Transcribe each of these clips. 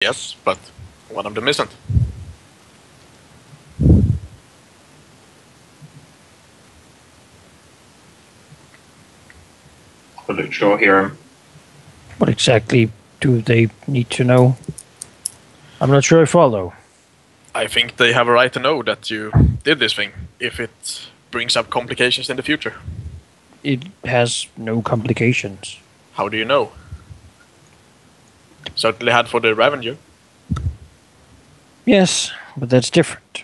Yes, but one of them isn't. I'll sure hear him. What exactly do they need to know? I'm not sure I follow. I think they have a right to know that you did this thing, if it brings up complications in the future. It has no complications. How do you know? Certainly had for the revenue. Yes, but that's different.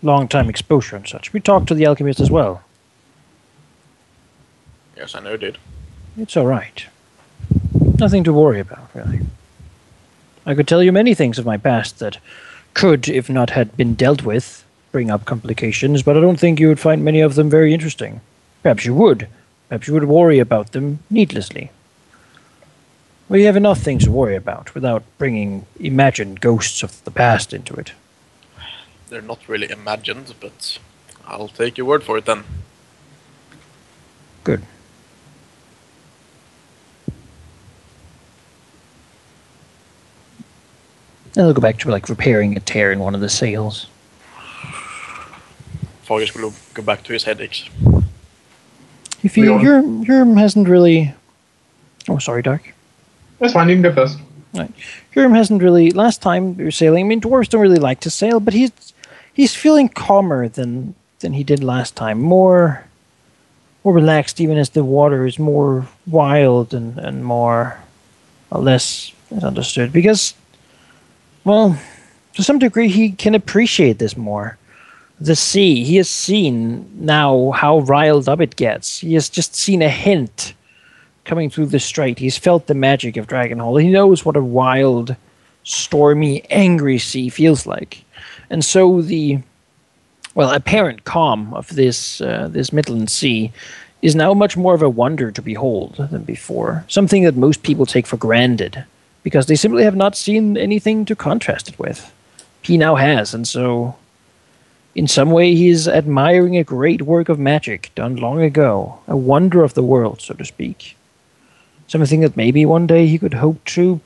Long-time exposure and such. We talked to the alchemist as well. Yes, I know you did. It's all right. Nothing to worry about, really. I could tell you many things of my past that could, if not had been dealt with, bring up complications, but I don't think you would find many of them very interesting. Perhaps you would. Perhaps you would worry about them needlessly. We have enough things to worry about without bringing imagined ghosts of the past into it. They're not really imagined, but I'll take your word for it then. Good. And they'll go back to repairing a tear in one of the sails. Fargus will go back to his headaches. You feel Yurm hasn't really... Oh, sorry, Dark. That's fine, you can go first. Right. Yurm hasn't really... Last time we were sailing, I mean, dwarves don't really like to sail, but he's feeling calmer than he did last time. More relaxed, even as the water is more wild and more... less understood. Because, well, to some degree, he can appreciate this more. The sea, he has seen now how riled up it gets. He has just seen a hint coming through the strait. He's felt the magic of Dragonhold. He knows what a wild, stormy, angry sea feels like. And so the, apparent calm of this Midland Sea is now much more of a wonder to behold than before. Something that most people take for granted, because they simply have not seen anything to contrast it with. He now has, and so... In some way, he is admiring a great work of magic done long ago, a wonder of the world, so to speak. Something that maybe one day he could hope to,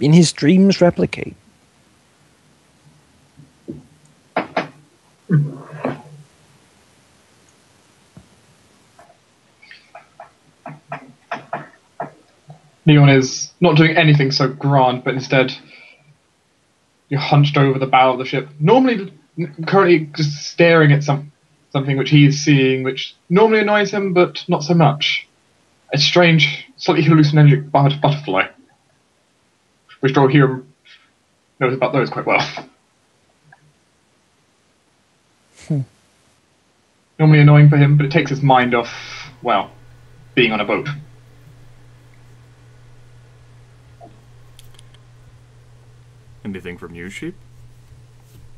in his dreams, replicate. Leon is not doing anything so grand, but instead you're hunched over the bow of the ship. Currently just staring at something which he is seeing, which normally annoys him, but not so much. A strange, slightly hallucinogenic butterfly, which Dwohurim knows about those quite well. Normally annoying for him, but it takes his mind off, being on a boat. Anything from you, Sheep?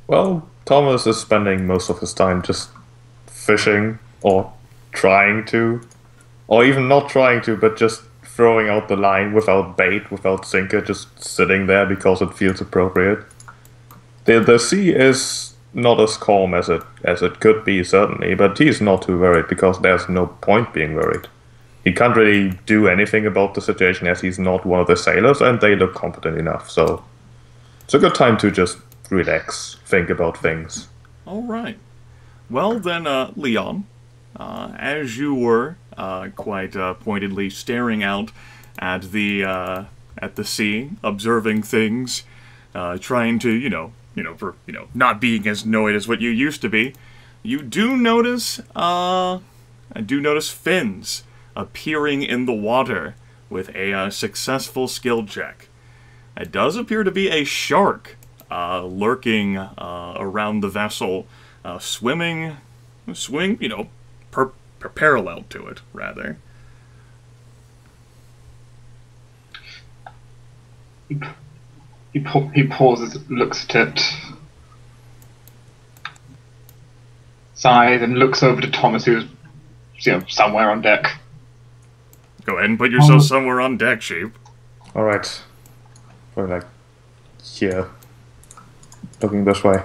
Well, Thomas is spending most of his time just fishing, or trying to, or even not trying to, but just throwing out the line without bait, without sinker, just sitting there because it feels appropriate. The sea is not as calm as it could be, certainly, but he's not too worried because there's no point being worried. He can't really do anything about the situation as he's not one of the sailors, and they look competent enough, so it's a good time to just relax, think about things. All right. Well then, Leon, as you were quite pointedly staring out at the sea, observing things, trying to, not being as annoyed as what you used to be, you do notice fins appearing in the water with a successful skill check. It does appear to be a shark lurking around the vessel, swimming, parallel to it, rather. He pauses, looks at it, sighs, and looks over to Thomas, who's somewhere on deck. Go ahead and put yourself somewhere on deck, Sheep. Alright. We're here. Looking this way.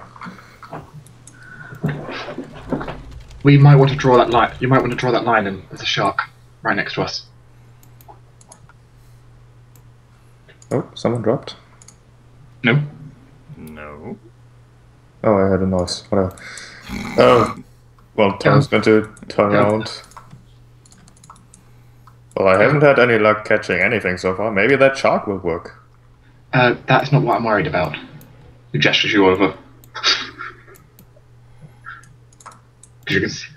We might want to draw that line. You might want to draw that line, and there's a shark right next to us. Oh, someone dropped. No. No. Oh, I heard a noise. Whatever. Oh, well, Tom's going to turn around. Well, I haven't had any luck catching anything so far. Maybe that shark will work. That's not what I'm worried about. He gestures you over. You can see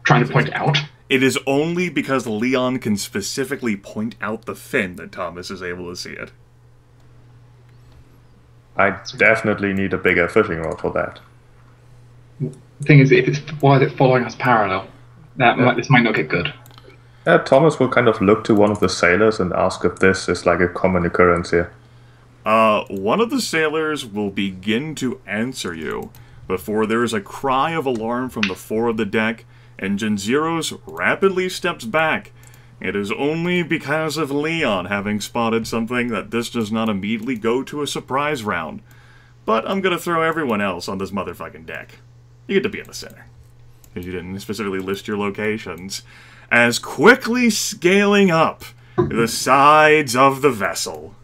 trying to point out. It is only because Leon can specifically point out the fin that Thomas is able to see it. I definitely need a bigger fishing rod for that. The thing is, why is it following us parallel? This might not get good. Thomas will kind of look to one of the sailors and ask if this is like a common occurrence here. One of the sailors will begin to answer you before there is a cry of alarm from the fore of the deck, and Genzeros rapidly steps back. It is only because of Leon having spotted something that this does not immediately go to a surprise round. But I'm gonna throw everyone else on this motherfucking deck. You get to be in the center, because you didn't specifically list your locations. As quickly scaling up the sides of the vessel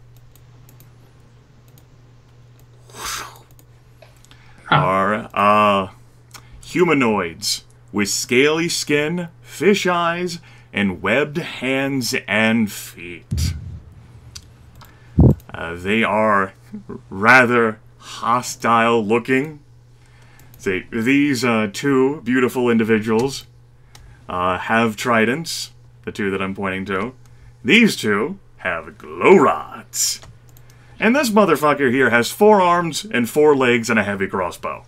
are humanoids with scaly skin, fish eyes, and webbed hands and feet. They are rather hostile looking. These two beautiful individuals have tridents, the two that I'm pointing to. These two have glow rods. And this motherfucker here has 4 arms and 4 legs and a heavy crossbow.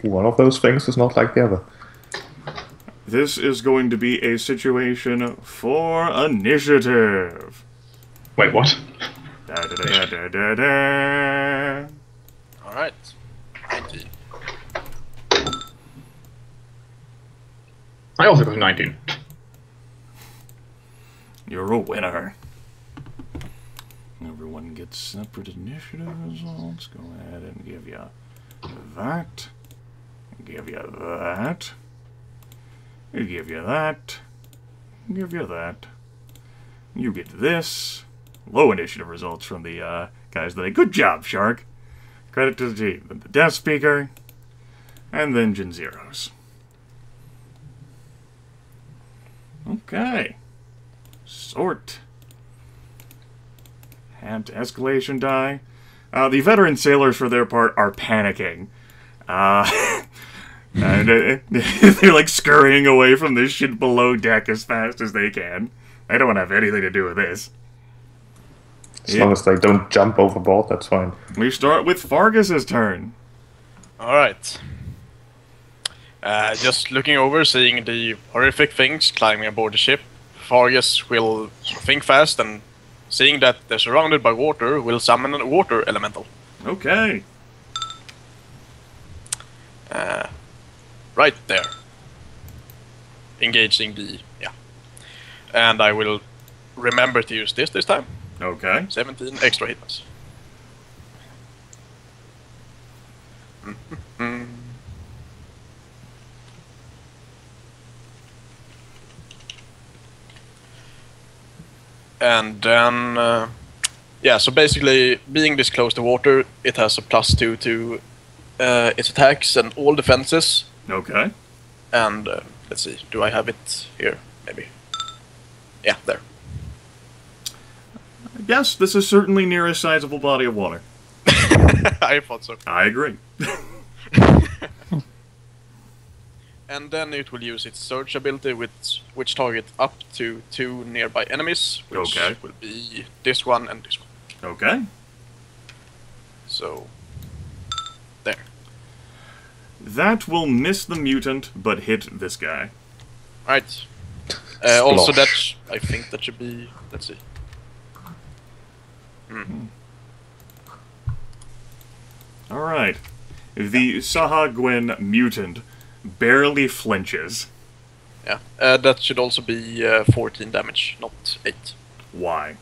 One of those things is not like the other. This is going to be a situation for initiative. Wait, what? Alright. 19. I also got a 19. You're a winner. Everyone gets separate initiative results. Go ahead and give you that. Give you that. Give you that. Give you that. You get this. Low initiative results from the guys today. Good job, Shark. Credit to the team. Then the Death Speaker. And then Genzeros. Okay. Sort. Add to escalation die. The veteran sailors, for their part, are panicking. And they're like scurrying away from this shit below deck as fast as they can. They don't want to have anything to do with this. As long as they don't jump overboard, that's fine. We start with Fargus' turn. Alright. Just looking over, seeing the horrific things climbing aboard the ship, Fargus will think fast, and seeing that they're surrounded by water, will summon a water elemental. Okay. Right there. Engaging the... yeah. And I will remember to use this time. Okay. 17 extra hit points. And then... yeah, so basically, being this close to water, it has a +2 to its attacks and all defenses. Okay. And let's see, do I have it here? Maybe. Yeah, there. Yes, this is certainly near a sizable body of water. I thought so. I agree. And then it will use its search ability, which target up to 2 nearby enemies, which will be this one and this one. Okay. So, there. That will miss the mutant, but hit this guy. Right. Also, I think that should be... let's see. Alright. The Sahagwin mutant barely flinches. Yeah. That should also be 14 damage, not 8. Why?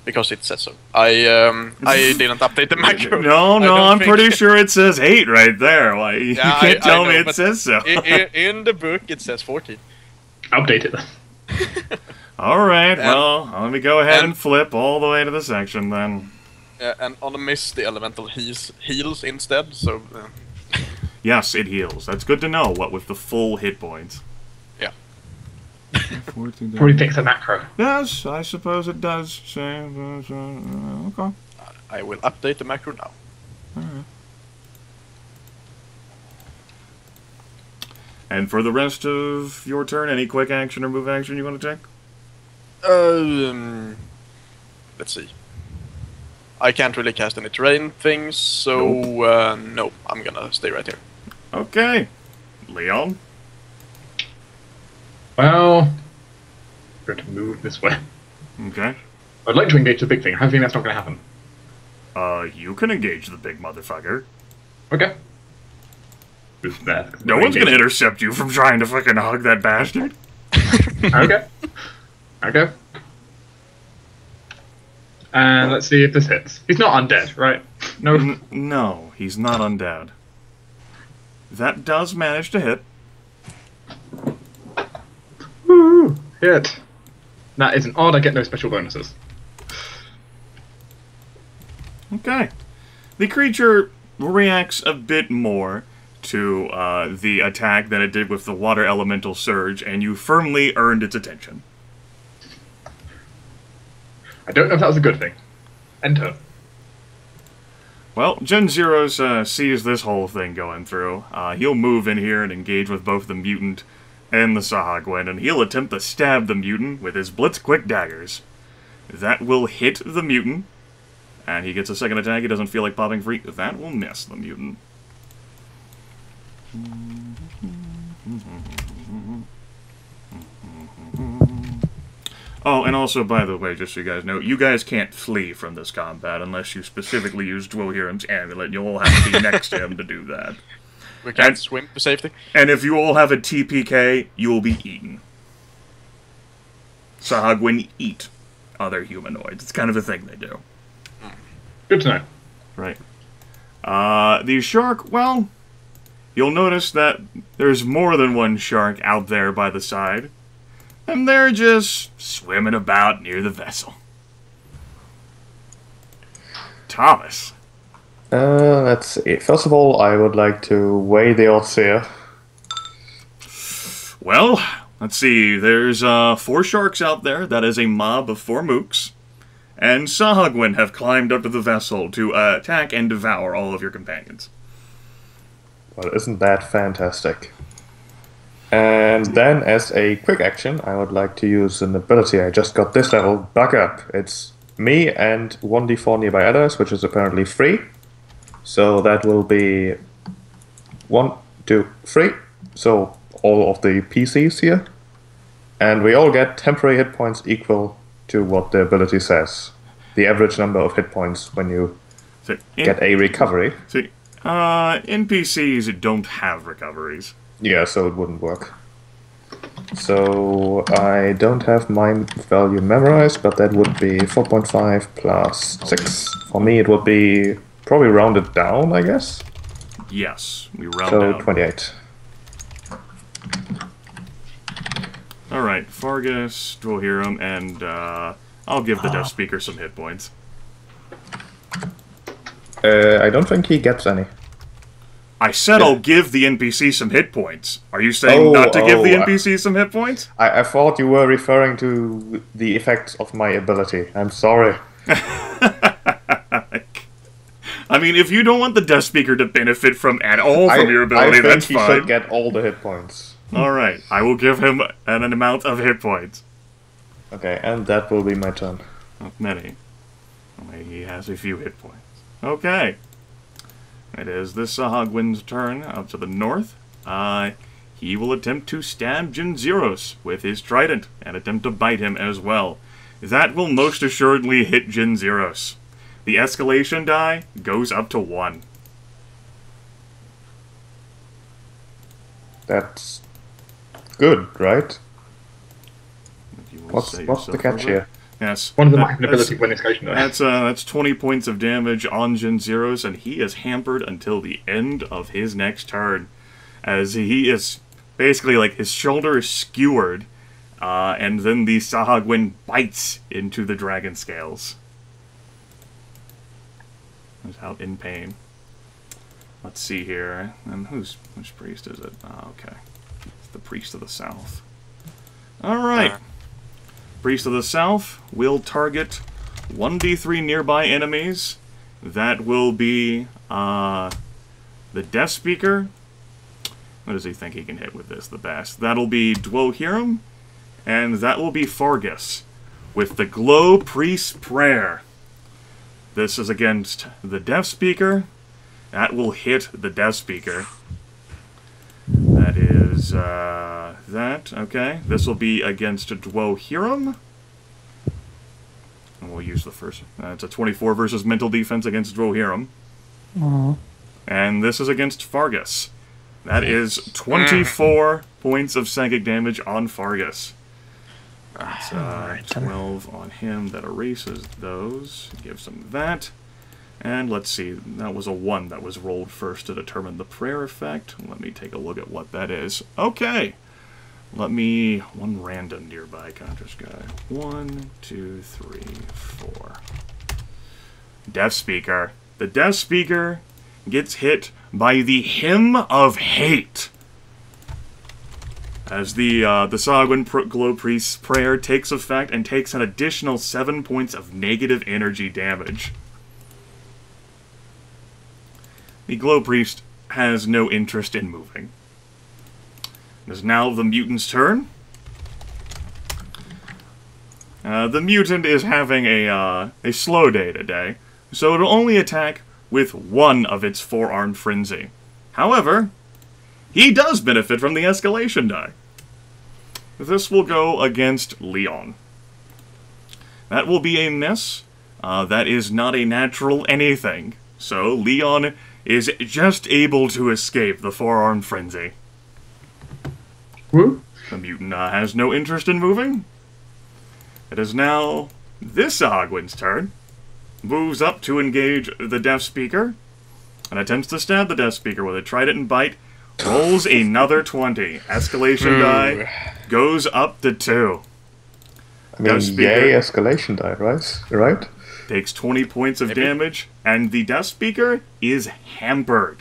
Because it says so. I didn't update the macro. No, I'm pretty sure it says 8 right there. Why? You can't tell me it says so. In the book, it says 14. Update it then. Alright, well, let me go ahead and flip all the way to the section then. Yeah, and on a miss, the elemental heals instead, so... Yes, it heals. That's good to know, what with the full hit points. Yeah. Probably fix a macro. Yes, I suppose it does. Okay. I will update the macro now. Alright. And for the rest of your turn, any quick action or move action you want to take? Let's see. I can't really cast any terrain things, so no, I'm gonna stay right here. Okay. Leon? Well, I'm going to move this way. Okay. I'd like to engage the big thing. I think that's not going to happen. You can engage the big motherfucker. Okay. Who's that? No one's gonna intercept you from trying to fucking hug that bastard. Okay. Okay. And let's see if this hits. He's not undead, right? No. No, he's not undead. That does manage to hit. Woo! Hit. That is an odd. I get no special bonuses. Okay. The creature reacts a bit more to the attack than it did with the water elemental surge, and you firmly earned its attention. I don't know if that was a good thing. Enter. Well, Gen Zeros sees this whole thing going through. He'll move in here and engage with both the mutant and the Sahagwin, and he'll attempt to stab the mutant with his Blitz Quick daggers. That will hit the mutant, and he gets a second attack. He doesn't feel like popping free. That will miss the mutant. Oh, and also, by the way, just so you guys know, you guys can't flee from this combat unless you specifically use Dwohurim's amulet. You'll all have to be next to him to do that. We can't swim for safety. And if you all have a TPK, you will be eaten. Sahagwin eat other humanoids. It's kind of a thing they do. Good to know. Right. The shark, well, you'll notice that there's more than one shark out there by the side. And they're just swimming about near the vessel. Thomas. Let's see. First of all, I would like to weigh the odds here. Well, let's see. There's 4 sharks out there. That is a mob of 4 mooks. And Sahagwin have climbed up to the vessel to attack and devour all of your companions. Well, isn't that fantastic? And then, as a quick action, I would like to use an ability I just got this level, Bug Up. It's me and 1d4 nearby others, which is apparently free. So that will be 1, 2, 3. So all of the PCs here. And we all get temporary hit points equal to what the ability says. The average number of hit points when you get a recovery. See, NPCs don't have recoveries. Yeah, so it wouldn't work. So I don't have my value memorized, but that would be 4.5 plus 6. For me, it would be probably rounded down, I guess. Yes, we round so down. 28. Alright, Fargus, Dwohurim, and I'll give the Death Speaker some hit points. I don't think he gets any. I said I'll give the NPC some hit points. Are you saying not to give the NPC some hit points? I thought you were referring to the effects of my ability. I'm sorry. I mean, if you don't want the Death Speaker to benefit from at all from your ability, that's fine. I think he should get all the hit points. Alright, I will give him an amount of hit points. Okay, and that will be my turn. Not many. He has a few hit points. Okay. It is this Sahagwin's turn up to the north. He will attempt to stab Jinzeros with his trident and attempt to bite him as well. That will most assuredly hit Jinzeros. The escalation die goes up to 1. That's good, right? What's the catch here? Yes. One of them might have an ability when escalation die. That's 20 points of damage on Jinzeros, and he is hampered until the end of his next turn. As he is basically like his shoulder is skewered And then the Sahagwin bites into the dragon scales. It's out in pain. Let's see here. And which priest is it? Okay. It's the priest of the south. Alright. Priest of the south will target 1d3 nearby enemies. That will be the Death Speaker. What does he think he can hit with this the best? That'll be Dwohurim. And that will be Fargus with the Glow Priest's Prayer. This is against the Death Speaker. That will hit the Death Speaker. That is, that. Okay. This will be against Dwohurim. And we'll use the first. It's a 24 versus mental defense against Dwohurim. And this is against Fargus. That is 24 points of psychic damage on Fargus. That's 12 on him. That erases those. Gives him that. And let's see, that was a 1 that was rolled first to determine the prayer effect. Let me take a look at what that is. Okay. Let me... one random nearby contrast guy. 1, 2, 3, 4. Death Speaker. The Death Speaker gets hit by the Hymn of Hate. As the Sahagwin Glow Priest's Prayer takes effect and takes an additional 7 points of negative energy damage. The Glow Priest has no interest in moving. It is now the mutant's turn. The mutant is having a slow day today, so it'll only attack with one of its four-armed frenzy. However, he does benefit from the escalation die. This will go against Leon. That will be a miss. That is not a natural anything. So Leon is just able to escape the four-armed frenzy. Woo? The mutant has no interest in moving. It is now this Sahagwin's turn. Moves up to engage the Death Speaker. And attempts to stab the Death Speaker with a Trident Bite. Rolls another 20. Escalation die goes up to 2. I mean, yay, escalation die, right? Takes 20 points of damage, and the Death Speaker is hampered.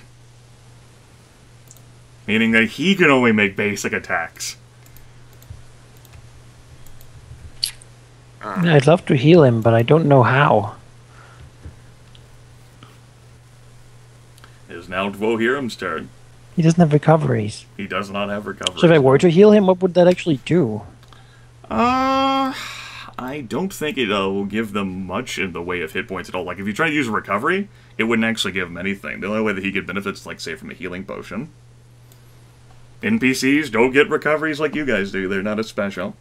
Meaning that he can only make basic attacks. I'd love to heal him, but I don't know how. It is now Dwohurim's turn. He doesn't have recoveries. He does not have recoveries. So if I were to heal him, what would that actually do? I don't think it will give them much in the way of hit points at all. Like, if you try to use a recovery, it wouldn't actually give him anything. The only way that he could benefit is, like, say, from a healing potion. NPCs don't get recoveries like you guys do. They're not as special.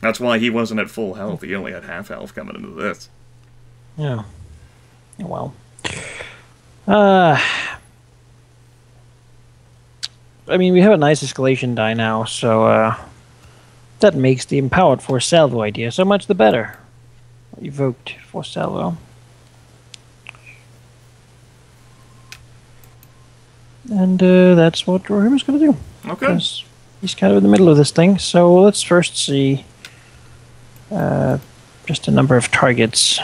That's why he wasn't at full health. He only had half health coming into this. Yeah. Well. I mean, we have a nice escalation die now, so that makes the empowered Force Salvo idea so much the better. Evoked Force Salvo. And that's what Dwohurim is going to do. Okay. Because he's kind of in the middle of this thing. So let's first see just a number of targets.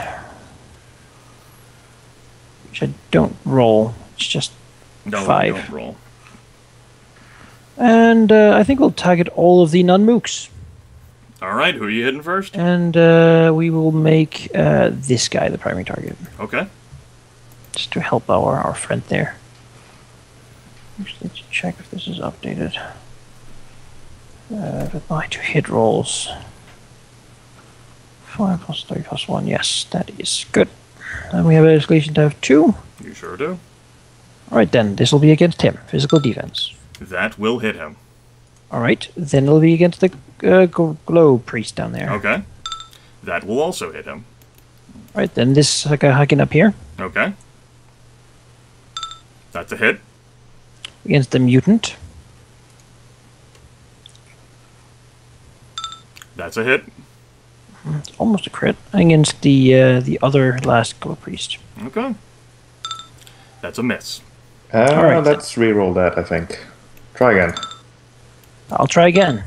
Which I don't roll. It's just 5. Don't roll. And I think we'll target all of the non-mooks. Alright, who are you hitting first? And we will make this guy the primary target. Okay. Just to help our friend there. Just need to check if this is updated. With my 2 hit rolls. 5 plus 3 plus 1. Yes, that is good. And we have an escalation to have 2. You sure do. Alright then, this will be against him. Physical defense. That will hit him. Alright, then it'll be against the glow priest down there. Okay. That will also hit him. Alright, then this guy hiking up here. Okay. That's a hit. Against the mutant. That's a hit. It's almost a crit. Against the other last glow priest. Okay. That's a miss. Alright, let's re-roll that, I think. Try again. I'll try again.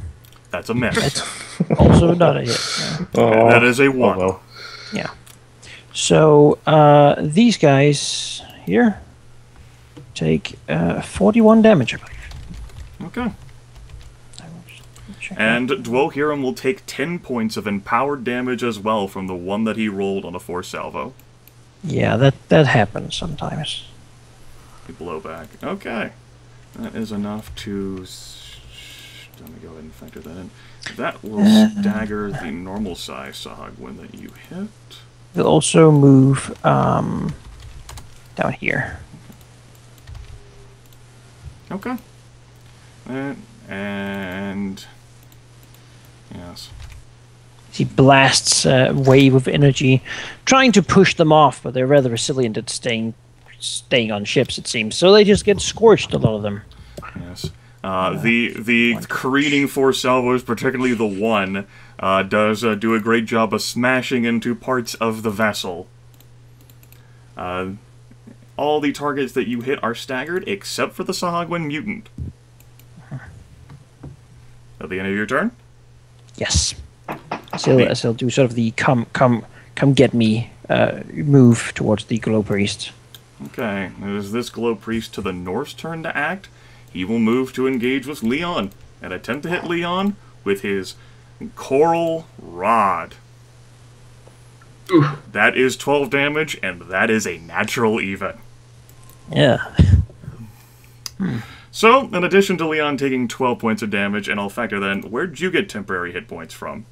That's a miss. Also not a hit. No. That is a 1. Oh, well. Yeah. So these guys here take 41 damage, I believe. Okay. And Dwohurim will take 10 points of empowered damage as well from the one that he rolled on a force salvo. Yeah, that happens sometimes. Blow back. Okay. That is enough to... Let me go ahead and factor that in. That will stagger the normal size Sahagwin that you hit. We'll also move down here. Okay. And yes. He blasts a wave of energy, trying to push them off, but they're rather resilient at staying on ships, it seems. So they just get scorched, a lot of them. Yes. The careening force salvos, particularly the one, does do a great job of smashing into parts of the vessel. All the targets that you hit are staggered, except for the Sahagwin mutant. At the end of your turn? Yes. So he'll do sort of the come get me move towards the Glow Priest. Okay, it is this Glow Priest to the North's turn to act. He will move to engage with Leon and attempt to hit Leon with his Coral Rod. Ooh. That is 12 damage, and that is a natural even. Yeah. So, in addition to Leon taking 12 points of damage, and I'll factor that in, where'd you get temporary hit points from?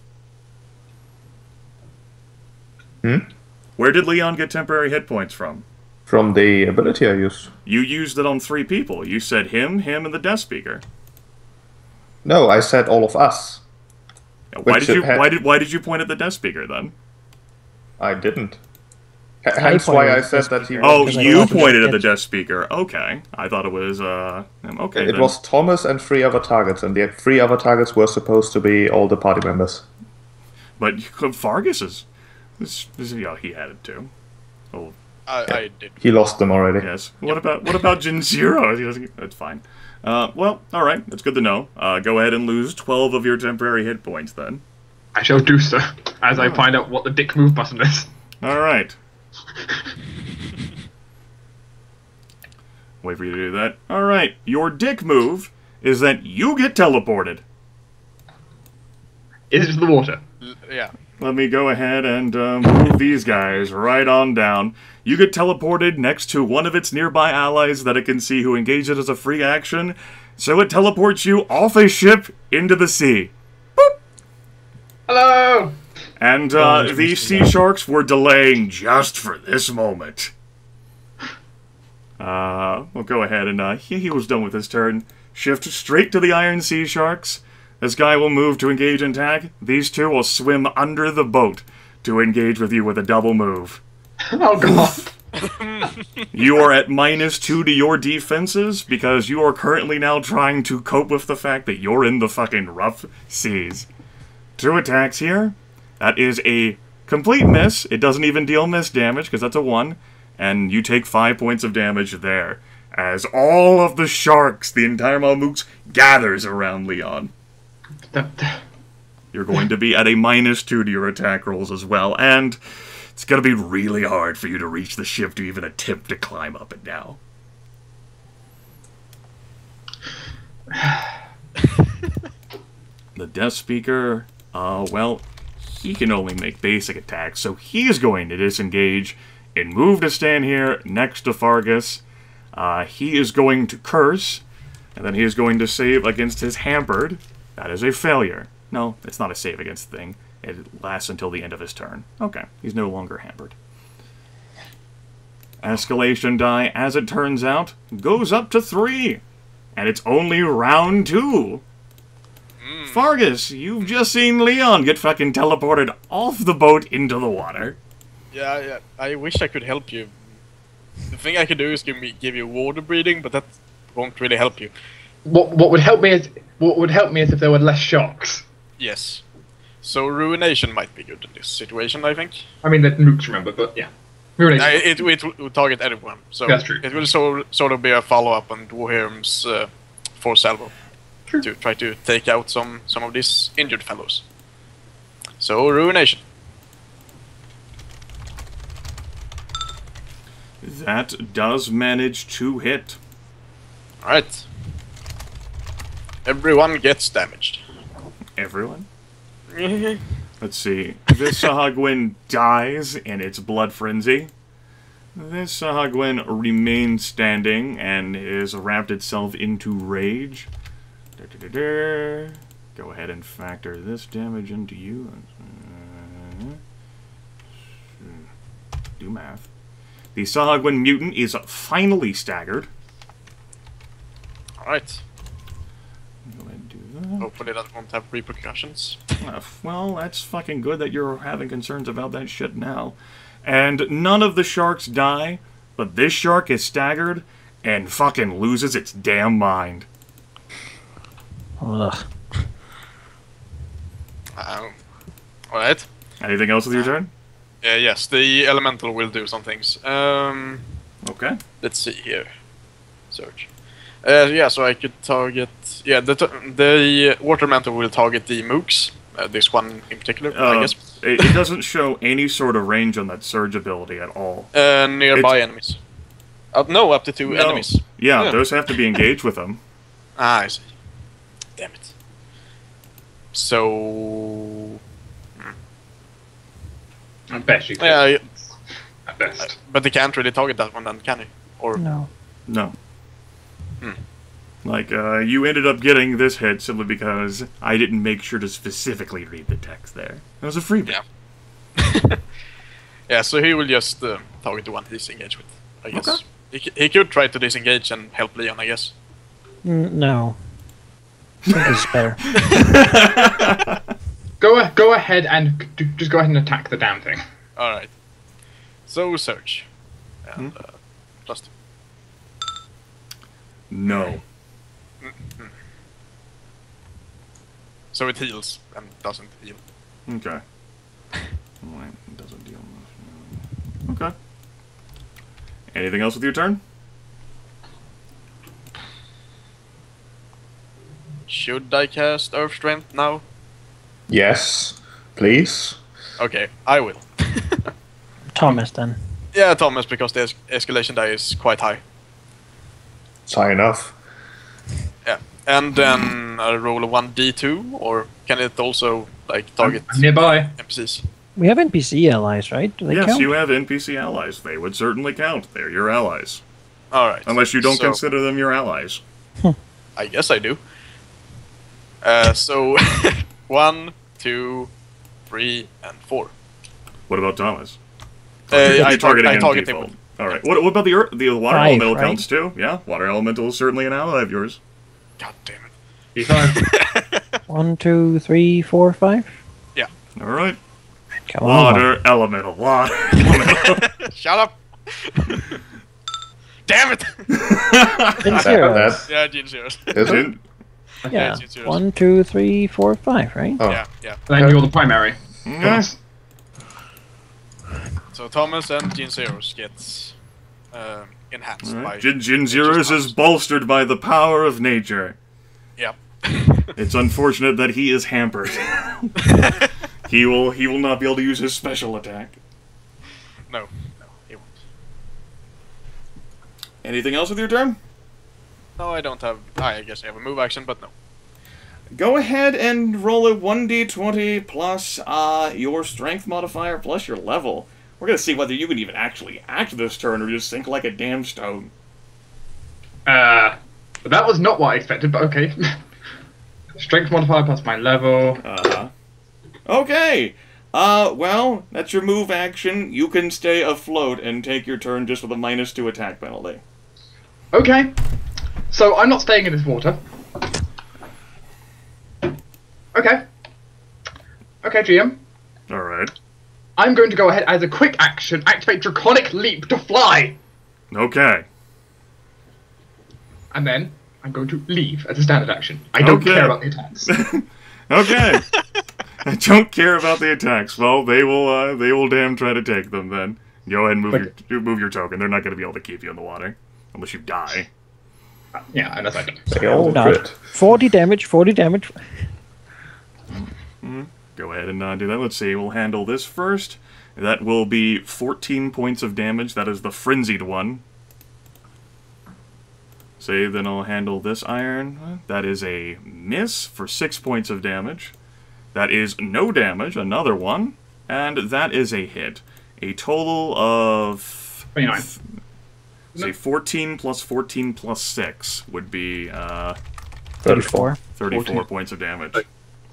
Where did Leon get temporary hit points from? From the ability I used. You used it on 3 people. You said him, and the Death Speaker. No, I said all of us. Why did you point at the Death Speaker then? I didn't. Hence why I said that he. Oh, you pointed at the Death Speaker. Okay, I thought it was okay. It was Thomas and 3 other targets, and the 3 other targets were supposed to be all the party members. But Fargus is. Yeah, he had it too. Oh. I did. He lost them already. Yes. What about Jin Zero? That's fine. Well, all right. That's good to know. Go ahead and lose 12 of your temporary hit points then. I shall do so as I find out what the dick move button is. All right. Wait for you to do that. All right. Your dick move is that you get teleported. Is it to the water? Yeah. Let me go ahead and move these guys right on down. You get teleported next to one of its nearby allies that it can see who engages as a free action, so it teleports you off a ship into the sea. Boop! Hello! And these sea sharks were delaying just for this moment. We'll go ahead and he was done with his turn. Shift straight to the Iron Sea Sharks. This guy will move to engage and tag. These 2 will swim under the boat to engage with you with a double move. Oh god. You are at -2 to your defenses because you are currently now trying to cope with the fact that you're in the fucking rough seas. 2 attacks here. That is a complete miss. It doesn't even deal miss damage because that's a 1. And you take 5 points of damage there. As all of the sharks, the entire Malmooks, gathers around Leon. You're going to be at a -2 to your attack rolls as well, and it's going to be really hard for you to reach the ship to even attempt to climb up it now. The Death Speaker, well, he can only make basic attacks, so he's going to disengage and move to stand here next to Fargus. He is going to curse, and then he is going to save against his hampered. That is a failure. No, it's not a save against the thing. It lasts until the end of his turn. Okay, he's no longer hampered. Escalation die, as it turns out, goes up to 3. And it's only round 2. Fargus, you've just seen Leon get fucking teleported off the boat into the water. Yeah, I wish I could help you. The thing I could do is give you water breathing, but that won't really help you. What would help me is if there were less sharks. Yes. So Ruination might be good in this situation, I think. I mean, the nukes, remember, but yeah. Ruination. It will target everyone. So that's true. It will sort of be a follow-up on Dwohurim's Force Salvo. to try to take out some of these injured fellows. So Ruination. That does manage to hit. Alright. Everyone gets damaged. Everyone? Let's see. This Sahagwin dies in its blood frenzy. This Sahagwin remains standing and has wrapped itself into rage. Go ahead and factor this damage into you. Do math. The Sahagwin mutant is finally staggered. Alright. Go ahead and do that. Hopefully that won't have repercussions. Well, that's fucking good that you're having concerns about that shit now. And none of the sharks die, but this shark is staggered and fucking loses its damn mind. Ugh. Alright. Anything else with your turn? Yes, the elemental will do some things. Okay. Let's see here. Search. Yeah, so I could target... Yeah, the water elemental will target the mooks. This one in particular, I guess. It doesn't show any sort of range on that surge ability at all. Nearby enemies. No, up to two enemies. Yeah, those have to be engaged with them. Ah, I see. Damn it. So... I bet you could. Yeah, At best. but they can't really target that one then, can they? Or... No. No. Hmm. Like, you ended up getting this hit simply because I didn't make sure to specifically read the text there. It was a freebie. Yeah. Yeah, so he will just target the one he's engaged with, I guess. Okay. He could try to disengage and help Leon, I guess. No. I think this is better. Go ahead and just go ahead and attack the damn thing. Alright. So, search. And, plus 2. No. So it heals and doesn't heal. Okay. Wait, it doesn't deal much. Okay. Anything else with your turn? Should I cast Earth Strength now? Yes, please. Okay, I will. Thomas, then. Yeah, Thomas, because the escalation die is quite high. It's high enough. Yeah, and then I roll a 1d2, or can it also like target I'm nearby. NPCs? We have NPC allies, right? Do they Yes, count? you have NPC allies. They would certainly count. They're your allies. Alright. Unless you don't so, consider them your allies. I guess I do. So 1, 2, 3, and 4. What about Thomas? I target target him. him with. All right. What about the water 5, elemental right? counts too? Yeah, water elemental is certainly an ally of yours. God damn it. E5. 1, 2, 3, 4, 5. All right. Come on. Water elemental. Water elemental. Shut up! Damn it! Didn't zero. That Yeah, Gene Zeros. is it? Yeah. it's yours. 1, 2, 3, 4, 5, right? Oh. Yeah. Then you're the primary. Yes. So Thomas and Gene Zeros gets enhanced All by... right. Jin Zeros is bolstered by the power of nature. Yeah. It's unfortunate that he is hampered. He will not be able to use his special attack. No, he won't. Anything else with your turn? No, I don't have... I guess I have a move action, but no. Go ahead and roll a 1d20 plus your strength modifier plus your level. We're gonna see whether you can even actually act this turn or just sink like a damn stone. That was not what I expected, but okay. Strength modifier plus my level. Okay. Well, that's your move action. You can stay afloat and take your turn just with a -2 attack penalty. Okay. So I'm not staying in this water. Okay. Okay, GM. Alright. I'm going to go ahead as a quick action, activate Draconic Leap to fly! Okay. And then I'm going to leave as a standard action. I don't Okay. care about the attacks. Okay. I don't care about the attacks. Well, they will damn try to take them then. Go ahead and move your token. They're not going to be able to keep you in the water. Unless you die. Yeah, in a second. They all Not. crit. 40 damage, 40 damage. Go ahead and do that. Let's see, we'll handle this first. That will be 14 points of damage. That is the frenzied one. Save, then I'll handle this iron. That is a miss for 6 points of damage. That is no damage, another one. And that is a hit. A total of... 29. Say 14 plus 14 plus 6 would be 34. 34 14. points of damage.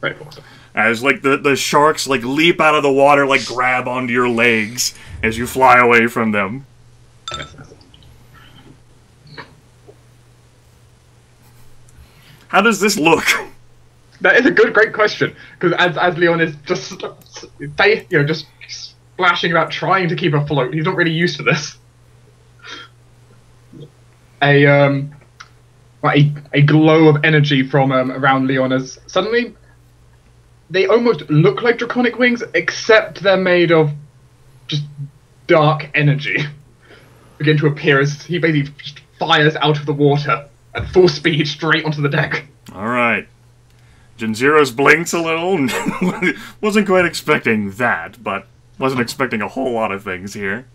Very awesome. As like the sharks like leap out of the water, like grab onto your legs as you fly away from them. Yes. How does this look? That is a great question, because as Leon is just just splashing about trying to keep afloat, he's not really used to this. A glow of energy from around Leon as suddenly they almost look like draconic wings, except they're made of just dark energy. Begin to appear as he basically just fires out of the water at full speed straight onto the deck. Alright. Genzero's blinks a little. Wasn't quite expecting that, but wasn't expecting a whole lot of things here.